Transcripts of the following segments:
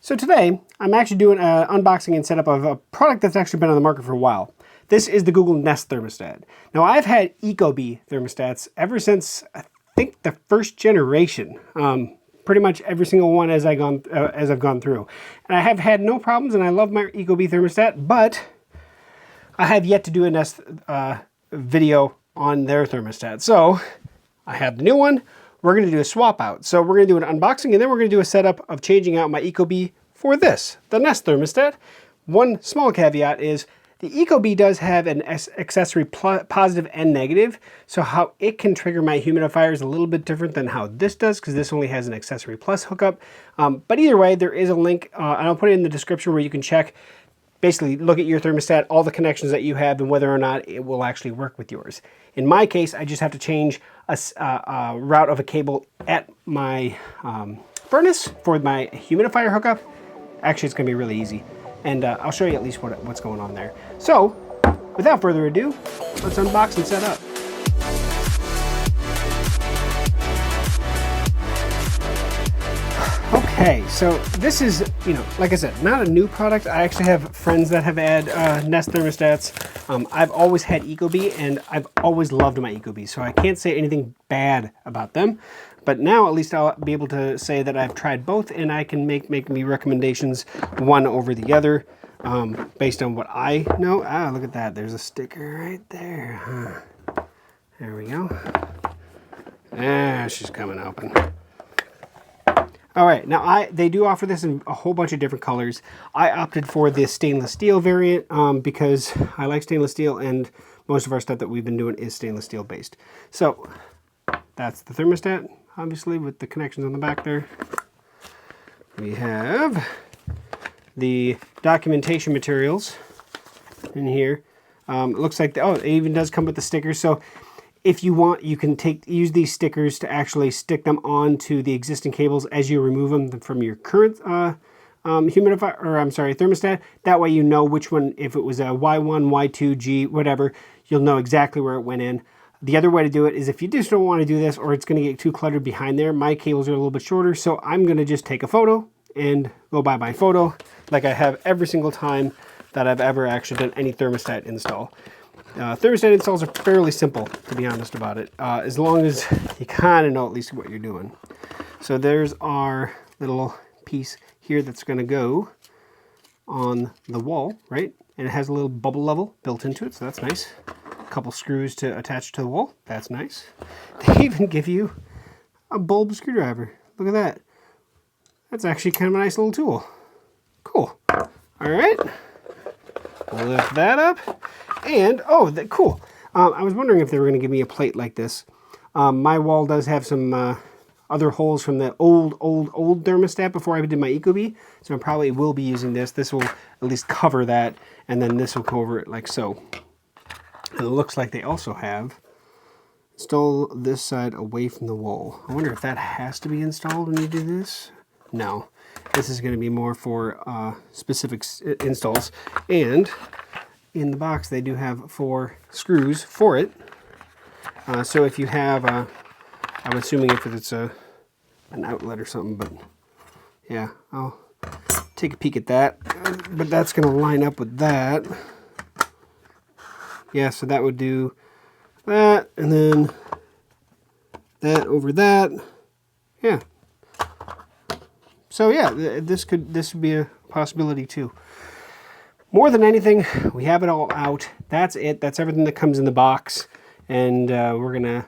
So today, I'm actually doing an unboxing and setup of a product that's actually been on the market for a while. This is the Google Nest thermostat. Now I've had ecobee thermostats ever since, I think, the first generation. Pretty much every single one as I've gone through. And I have had no problems, and I love my ecobee thermostat, but I have yet to do a Nest video on their thermostat. So I have the new one. We're going to do a swap out. So we're going to do an unboxing, and then we're going to do a setup of changing out my ecobee for this, the Nest thermostat. One small caveat is the ecobee does have an accessory positive and negative, so how it can trigger my humidifier is a little bit different than how this does, because this only has an accessory plus hookup. But either way, there is a link, and I'll put it in the description where you can check, basically look at your thermostat, all the connections that you have, and whether or not it will actually work with yours. In my case, I just have to change a route of a cable at my furnace for my humidifier hookup. Actually, it's going to be really easy. And I'll show you at least what's going on there. So, without further ado, let's unbox and set up. Okay, so this is, like I said, not a new product. I actually have friends that have had Nest thermostats. I've always had ecobee, and I've always loved my ecobee, so I can't say anything bad about them. But now at least I'll be able to say that I've tried both, and I can make me recommendations one over the other based on what I know. Ah, look at that. There's a sticker right there. There we go. Ah, she's coming open. All right, now they do offer this in a whole bunch of different colors. I opted for the stainless steel variant because I like stainless steel, and most of our stuff that we've been doing is stainless steel based. So that's the thermostat, obviously, with the connections on the back there. We have the documentation materials in here. It looks like, it even does come with the stickers. So if you want, you can use these stickers to actually stick them onto the existing cables as you remove them from your current thermostat. That way you know which one, if it was a Y1, Y2, G, whatever, you'll know exactly where it went in. The other way to do it is if you just don't want to do this, or it's going to get too cluttered behind there. My cables are a little bit shorter, so I'm going to just take a photo and go by my photo like I have every single time that I've ever actually done any thermostat install. Thermostat installs are fairly simple, to be honest about it, as long as you kind of know at least what you're doing. So there's our little piece here that's going to go on the wall, right? And it has a little bubble level built into it, so that's nice. A couple screws to attach to the wall, that's nice. They even give you a bulb screwdriver. Look at that. That's actually kind of a nice little tool. Cool. All right. Lift that up. And, cool. I was wondering if they were going to give me a plate like this. My wall does have some other holes from the old thermostat before I did my ecobee. So I probably will be using this. This will at least cover that. And then this will cover it like so. And it looks like they also have installed this side away from the wall. I wonder if that has to be installed when you do this. No. This is going to be more for specific installs. And in the box, they do have 4 screws for it. So if you have, I'm assuming if it's an outlet or something, but yeah, I'll take a peek at that. But that's going to line up with that. Yeah, so that would do that, and then that over that. Yeah. So yeah, this would be a possibility too. More than anything, we have it all out. That's it. That's everything that comes in the box. And we're going to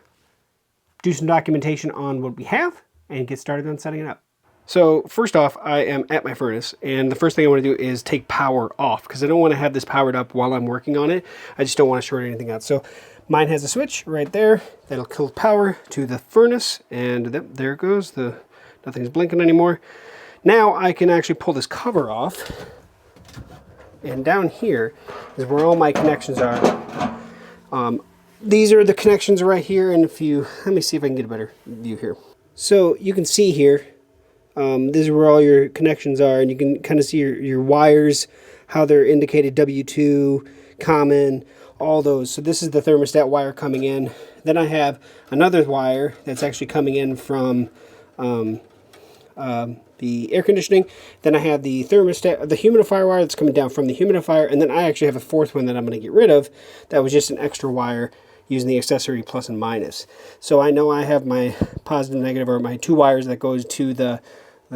do some documentation on what we have and get started on setting it up. So first off, I am at my furnace, and the first thing I want to do is take power off, because I don't want to have this powered up while I'm working on it. I just don't want to short anything out. So mine has a switch right there that'll kill power to the furnace, and there it goes. Nothing's blinking anymore. Now I can actually pull this cover off. And down here is where all my connections are. These are the connections right here, and let me see if I can get a better view here. So you can see here, this is where all your connections are, and you can kind of see your wires, how they're indicated, W2, common, all those. So this is the thermostat wire coming in. Then I have another wire that's actually coming in from the air conditioning. Then I have the thermostat, the humidifier wire that's coming down from the humidifier, and then I actually have a fourth one that I'm going to get rid of. That was just an extra wire using the accessory plus and minus. So I know I have my positive and negative, or my 2 wires that goes to the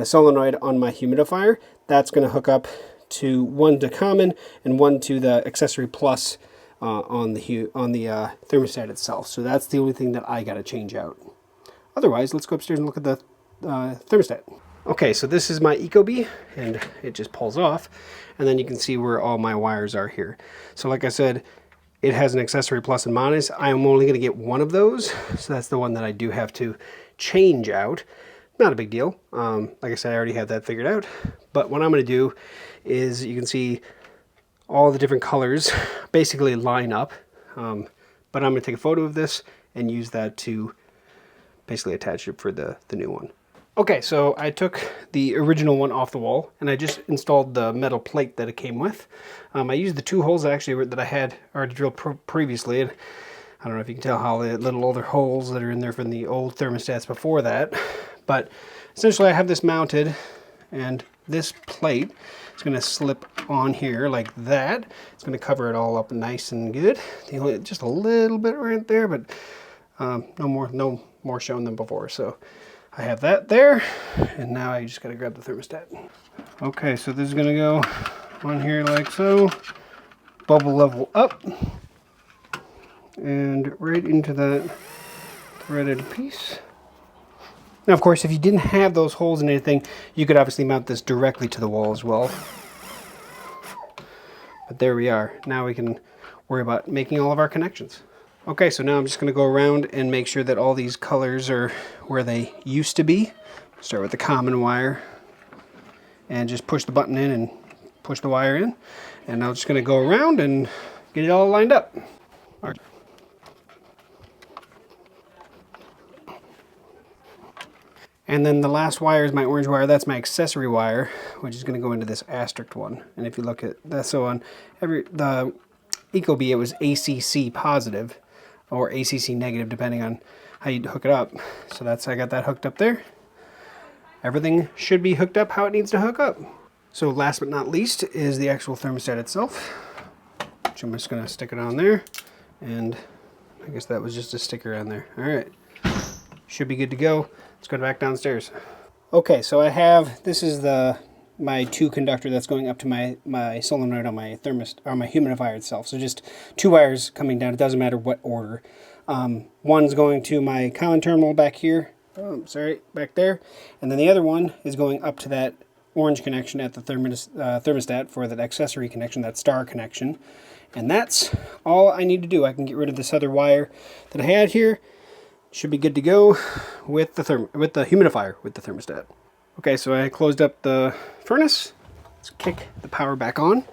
solenoid on my humidifier. That's going to hook up to one to common and one to the accessory plus on the thermostat itself. So that's the only thing that I got to change out. Otherwise, let's go upstairs and look at the thermostat. Okay, so this is my ecobee, and it just pulls off, and then you can see where all my wires are here. So like I said, it has an accessory plus and minus. I am only going to get one of those, so that's the one that I do have to change out. Not a big deal. Like I said, I already have that figured out. But what I'm going to do is, you can see all the different colors basically line up. But I'm going to take a photo of this and use that to basically attach it for the new one. Okay, so I took the original one off the wall, and I just installed the metal plate that it came with. I used the 2 holes actually that I had already drilled previously. And I don't know if you can tell how the little older holes that are in there from the old thermostats before that. But essentially I have this mounted, and this plate is going to slip on here like that. It's going to cover it all up nice and good. Just a little bit right there, but no more shown than before. So I have that there, and now I just got to grab the thermostat. Okay, so this is going to go on here like so. Bubble level up, and right into that threaded piece. Now, of course, if you didn't have those holes in anything, you could obviously mount this directly to the wall as well. But there we are. Now we can worry about making all of our connections. Okay, so now I'm just going to go around and make sure that all these colors are where they used to be. Start with the common wire, and just push the button in and push the wire in. And I'm just going to go around and get it all lined up. All right. And then the last wire is my orange wire. That's my accessory wire, which is going to go into this asterisk one. And if you look at that, so on the ecobee, it was ACC positive or ACC negative, depending on how you hook it up. So I got that hooked up there. Everything should be hooked up how it needs to hook up. So last but not least is the actual thermostat itself, which I'm just going to stick it on there. And I guess that was just a sticker on there. All right, should be good to go. Let's go back downstairs. Okay, so this is my 2 conductor that's going up to my solenoid on my my humidifier itself. So just 2 wires coming down. It doesn't matter what order. One's going to my common terminal back here. Back there. And then the other one is going up to that orange connection at the thermostat for that accessory connection, that star connection. And that's all I need to do. I can get rid of this other wire that I had here. Should be good to go with the humidifier with the thermostat. Okay, so I closed up the furnace. Let's kick the power back on,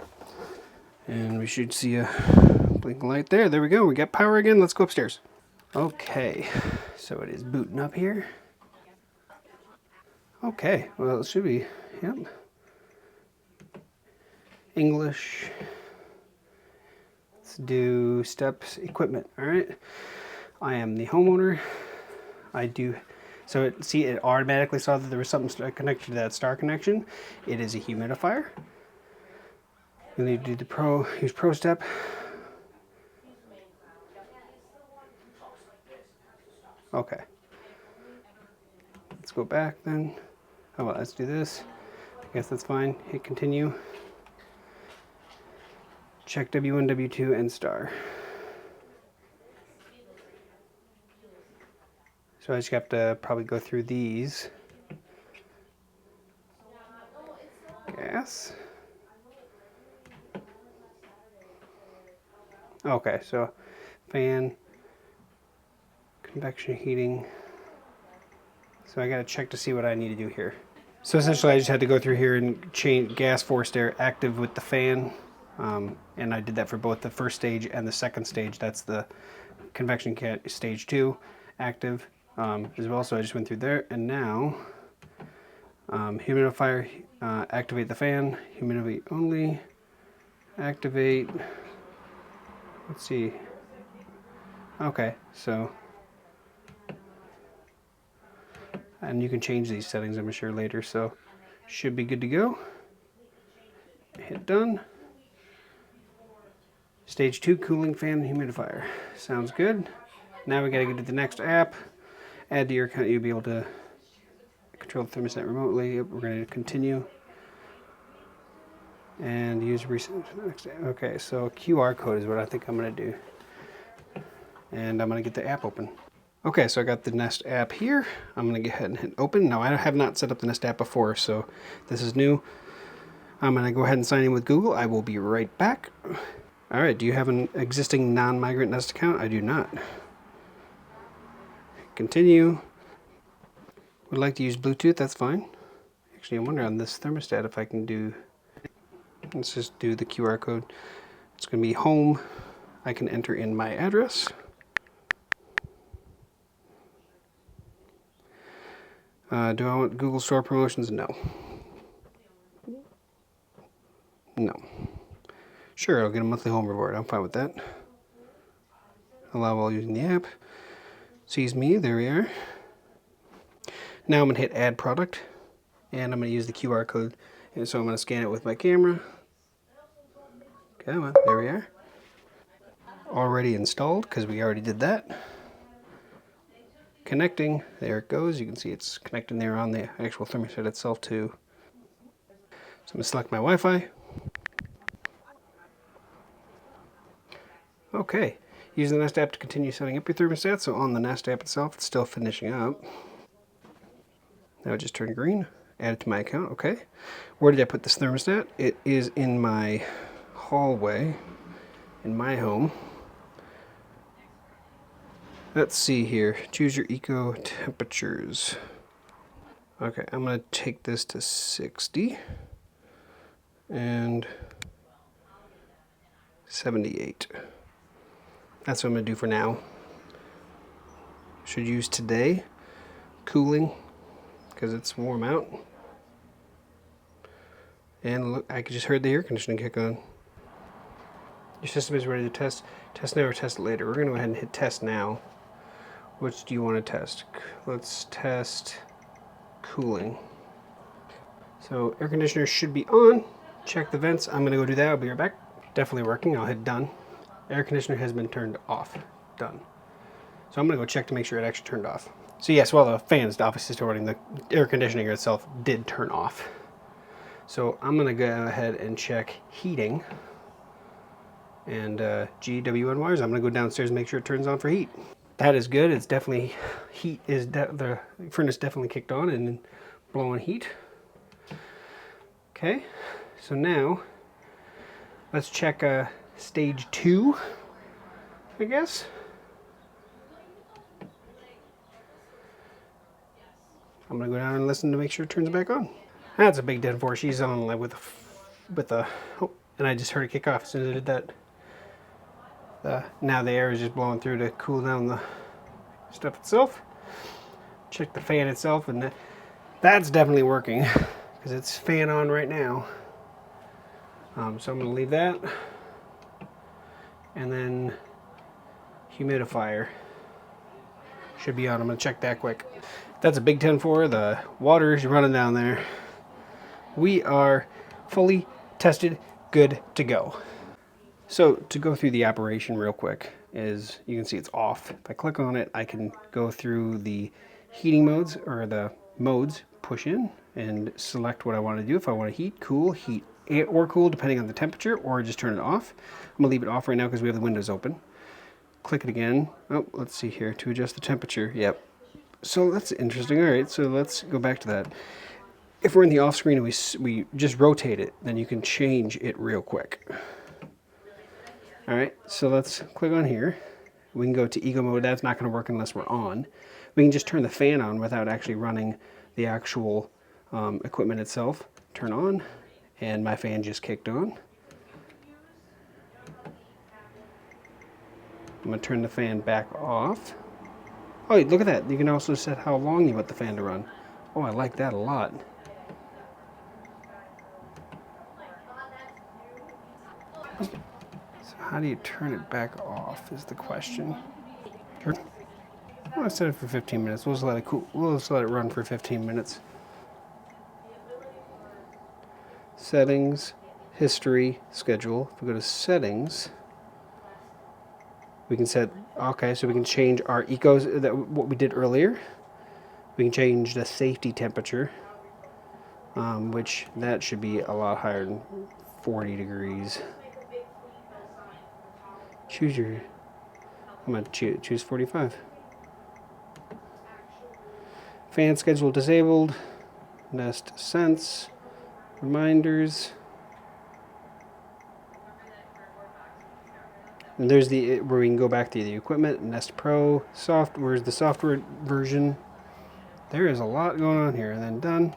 and we should see a blinking light there. There we go. We got power again. Let's go upstairs. Okay, so it is booting up here. Okay, well, it should be, yep. English. Let's do steps, equipment. All right. I am the homeowner. So it automatically saw that there was something connected to that star connection. It is a humidifier. We need to do use pro step. Okay. Let's go back then. Oh, well, let's do this. I guess that's fine. Hit continue. Check W1, W2, and star. So I just have to probably go through these. Gas. Okay, so fan, convection heating. So I gotta check to see what I need to do here. So essentially I just had to go through here and change gas forced air active with the fan. And I did that for both the first stage and the second stage. That's the convection stage 2 active. As well, so I just went through there, and now humidifier, activate the fan, humidity only, activate, let's see, okay, so, and you can change these settings, I'm sure, later, so Should be good to go. Hit done. Stage 2 cooling fan and humidifier. Sounds good. Now we gotta go to the next app. Add to your account, you'll be able to control the thermostat remotely. We're gonna continue. And use recent. Okay, so QR code is what I think I'm gonna do. And I'm gonna get the app open. Okay, so I got the Nest app here. I'm gonna go ahead and hit open. Now I have not set up the Nest app before, so this is new. I'm gonna go ahead and sign in with Google. I will be right back. All right, do you have an existing non-migrant Nest account? I do not. Continue. Would like to use Bluetooth, that's fine. Actually, I wonder on this thermostat if I can do, let's just do the QR code. It's gonna be home. I can enter in my address. Do I want Google Store promotions? No. No. Sure, I'll get a monthly home reward. I'm fine with that. Allow while using the app. Sees me, there we are. Now I'm gonna hit add product and I'm gonna use the QR code. And so I'm gonna scan it with my camera. Come on, there we are. Already installed, because we already did that. Connecting, there it goes. You can see it's connecting there on the actual thermostat itself too. So I'm gonna select my Wi-Fi. Okay, use the Nest app to continue setting up your thermostat. So on the Nest app itself, it's still finishing up. Now it just turned green. Add it to my account, okay. Where did I put this thermostat? It is in my hallway, in my home. Let's see here, choose your eco temperatures. Okay, I'm gonna take this to 60 and 78. That's what I'm gonna do for now. Should use today, cooling, because it's warm out. And look, I just heard the air conditioning kick on. Your system is ready to test. Test now or test later. We're gonna go ahead and hit test now. Which do you want to test? Let's test cooling. So air conditioner should be on. Check the vents. I'm gonna go do that. I'll be right back. Definitely working. I'll hit done. Air conditioner has been turned off. Done. So I'm gonna go check to make sure it actually turned off. So yes, well, the fan's obviously still running. The air conditioning itself did turn off. So I'm gonna go ahead and check heating and GWN wires. I'm gonna go downstairs and make sure it turns on for heat. That is good. It's definitely heat is the furnace definitely kicked on and blowing heat. Okay, so now let's check stage 2, I guess. I'm gonna go down and listen to make sure it turns back on. That's a big 10-4. She's on like with a oh, and I just heard it kick off as soon as I did that. Now the air is just blowing through to cool down the stuff itself. Check the fan itself, and that's definitely working because it's fan on right now. So I'm going to leave that, and then humidifier should be on. I'm going to check that quick. That's a big 10-4. The water is running down there. We are fully tested, good to go. So to go through the operation real quick is you can see it's off. If I click on it, I can go through the heating modes or the modes, push in and select what I want to do. If I want to heat, or cool depending on the temperature, or just turn it off. I'm gonna leave it off right now because we have the windows open. Click it again. Oh, let's see here to adjust the temperature. Yep. So that's interesting. All right, so let's go back to that. If we're in the off screen and we just rotate it, then you can change it real quick. All right, so let's click on here. We can go to eco mode. That's not going to work unless we're on. We can just turn the fan on without actually running the actual equipment itself. Turn on, and my fan just kicked on. I'm going to turn the fan back off. Oh, look at that. You can also set how long you want the fan to run. Oh, I like that a lot. How do you turn it back off is the question. Sure. Well, I set it for 15 minutes. We'll just let it cool. We'll just let it run for 15 minutes. settings, history, schedule. If we go to settings, we can set, okay, so we can change our ecos, what we did earlier. We can change the safety temperature, which that should be a lot higher than 40 degrees. Choose your, I'm going to choose 45. Fan schedule disabled, Nest Sense, reminders. And there's the where we can go back to the equipment, Nest Pro, where's the software version. There is a lot going on here. And then done.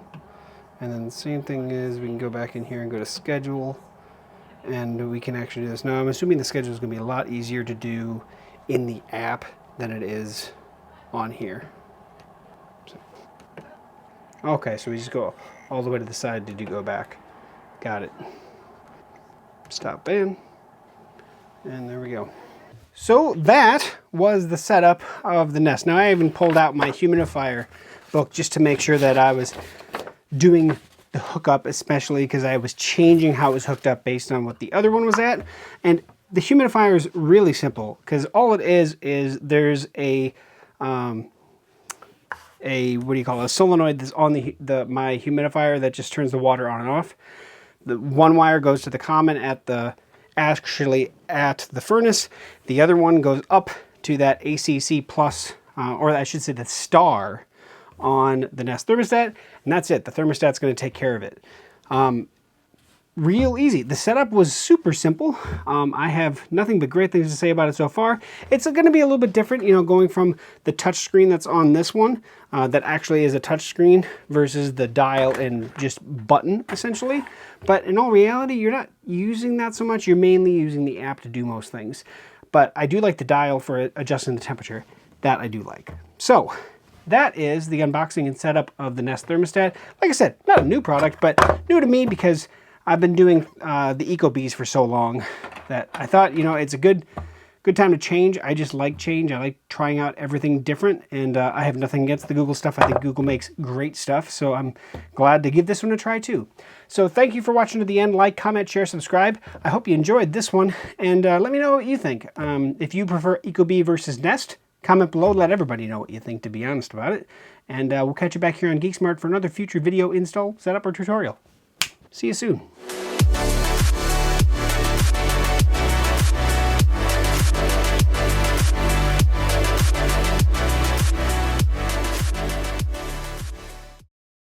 And then the same thing is we can go back in here and go to schedule, and we can actually do this. Now I'm assuming the schedule is going to be a lot easier to do in the app than it is on here. Okay, so we just go all the way to the side to go back. Got it. Stop ban. And there we go. So that was the setup of the Nest. Now I even pulled out my humidifier book just to make sure that I was doing the hookup, especially because I was changing how it was hooked up based on what the other one was at. And the humidifier is really simple because all it is there's a what do you call it, a solenoid that's on my humidifier that just turns the water on and off. The one wire goes to the common at the furnace. The other one goes up to that ACC plus, or I should say the star on the Nest thermostat, and that's it. The thermostat's going to take care of it. Real easy. The setup was super simple. I have nothing but great things to say about it so far. It's going to be a little bit different, you know, going from the touch screen that's on this one, that actually is a touch screen, versus the dial and just button, essentially. But in all reality, you're not using that so much. You're mainly using the app to do most things. But I do like the dial for adjusting the temperature. That I do like. So that is the unboxing and setup of the Nest thermostat. Like I said, not a new product, but new to me because I've been doing the ecobees for so long that I thought, you know, it's a good time to change. I just like change. I like trying out everything different, and I have nothing against the Google stuff. I think Google makes great stuff, so I'm glad to give this one a try too. So thank you for watching to the end. Like, comment, share, subscribe. I hope you enjoyed this one, and let me know what you think. If you prefer ecobee versus Nest, comment below. Let everybody know what you think, to be honest about it. And we'll catch you back here on GeekSmart for another future video install, setup, or tutorial. See you soon.